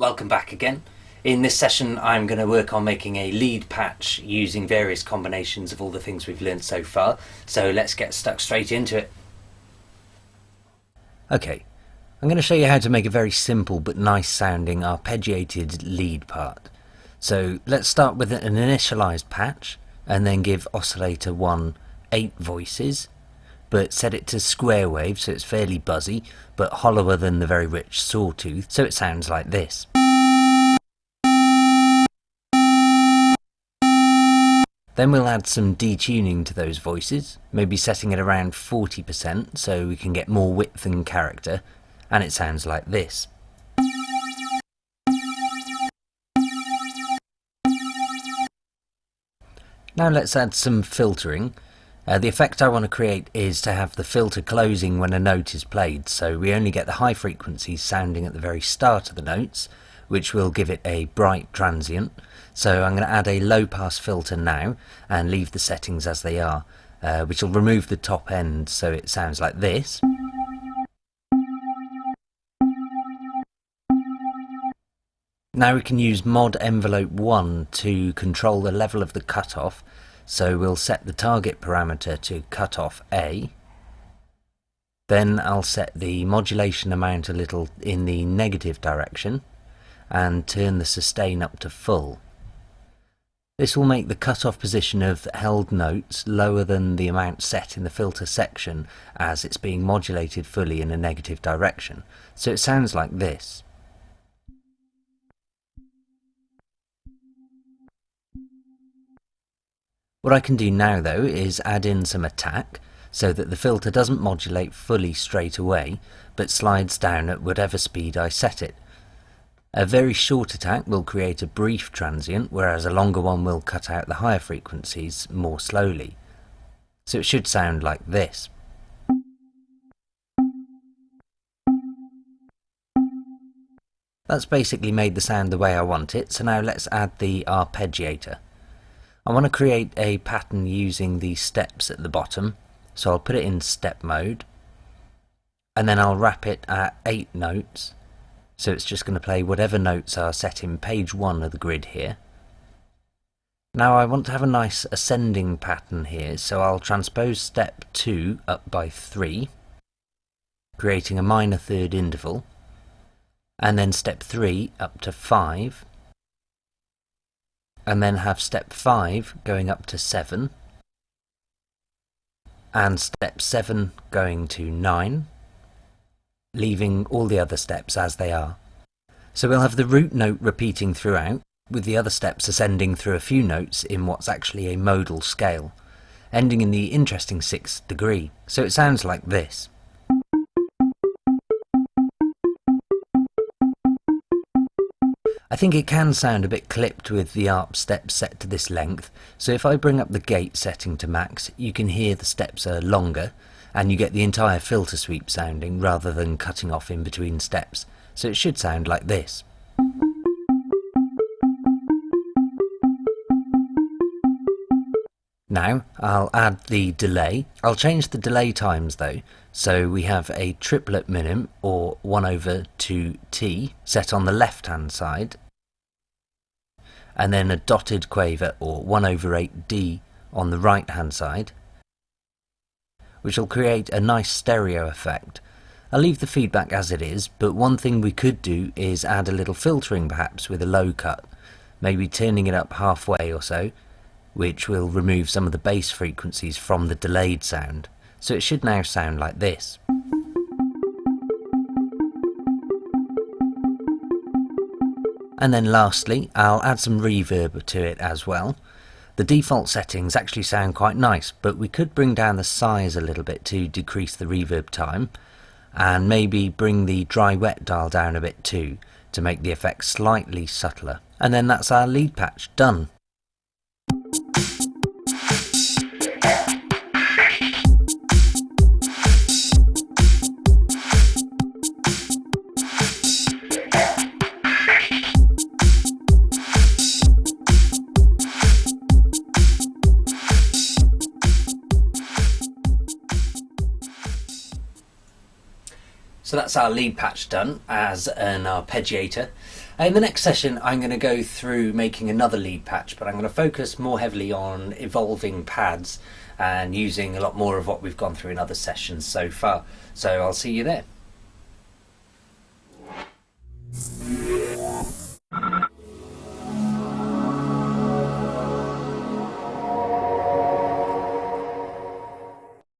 Welcome back again. In this session I'm going to work on making a lead patch using various combinations of all the things we've learned so far. So let's get stuck straight into it. Okay, I'm going to show you how to make a very simple but nice sounding arpeggiated lead part. So let's start with an initialized patch and then give oscillator 1 8 voices, but set it to square wave so it's fairly buzzy but hollower than the very rich sawtooth, so it sounds like this. Then we'll add some detuning to those voices, maybe setting it around 40% so we can get more width and character, and it sounds like this. Now let's add some filtering. The effect I want to create is to have the filter closing when a note is played, so we only get the high frequencies sounding at the very start of the notes, which will give it a bright transient. So I'm going to add a low pass filter now and leave the settings as they are, which will remove the top end so it sounds like this. Now we can use mod envelope 1 to control the level of the cutoff. So we'll set the target parameter to cutoff A. Then I'll set the modulation amount a little in the negative direction and turn the sustain up to full. This will make the cutoff position of held notes lower than the amount set in the filter section as it's being modulated fully in a negative direction. So it sounds like this. What I can do now though is add in some attack so that the filter doesn't modulate fully straight away but slides down at whatever speed I set it. A very short attack will create a brief transient, whereas a longer one will cut out the higher frequencies more slowly. So it should sound like this. That's basically made the sound the way I want it, so now let's add the arpeggiator. I want to create a pattern using the steps at the bottom, so I'll put it in step mode, and then I'll wrap it at 8 notes, so it's just going to play whatever notes are set in page 1 of the grid here. Now I want to have a nice ascending pattern here, so I'll transpose step 2 up by 3, creating a minor third interval, and then step 3 up to 5, and then have step 5 going up to 7, and step 7 going to 9, leaving all the other steps as they are. So we'll have the root note repeating throughout, with the other steps ascending through a few notes in what's actually a modal scale, ending in the interesting 6th degree. So it sounds like this. I think it can sound a bit clipped with the ARP steps set to this length, so if I bring up the gate setting to max, you can hear the steps are longer, and you get the entire filter sweep sounding rather than cutting off in between steps, so it should sound like this. Now I'll add the delay. I'll change the delay times though, so we have a triplet minim or 1/2t set on the left hand side, and then a dotted quaver or 1/8d on the right hand side, which will create a nice stereo effect. I'll leave the feedback as it is, but one thing we could do is add a little filtering perhaps with a low cut, maybe turning it up halfway or so, which will remove some of the bass frequencies from the delayed sound. So it should now sound like this. And then lastly, I'll add some reverb to it as well. The default settings actually sound quite nice, but we could bring down the size a little bit to decrease the reverb time, and maybe bring the dry-wet dial down a bit too, to make the effect slightly subtler. And then that's our lead patch done. So that's our lead patch done as an arpeggiator. In the next session I'm going to go through making another lead patch, but I'm going to focus more heavily on evolving pads and using a lot more of what we've gone through in other sessions so far. So I'll see you there.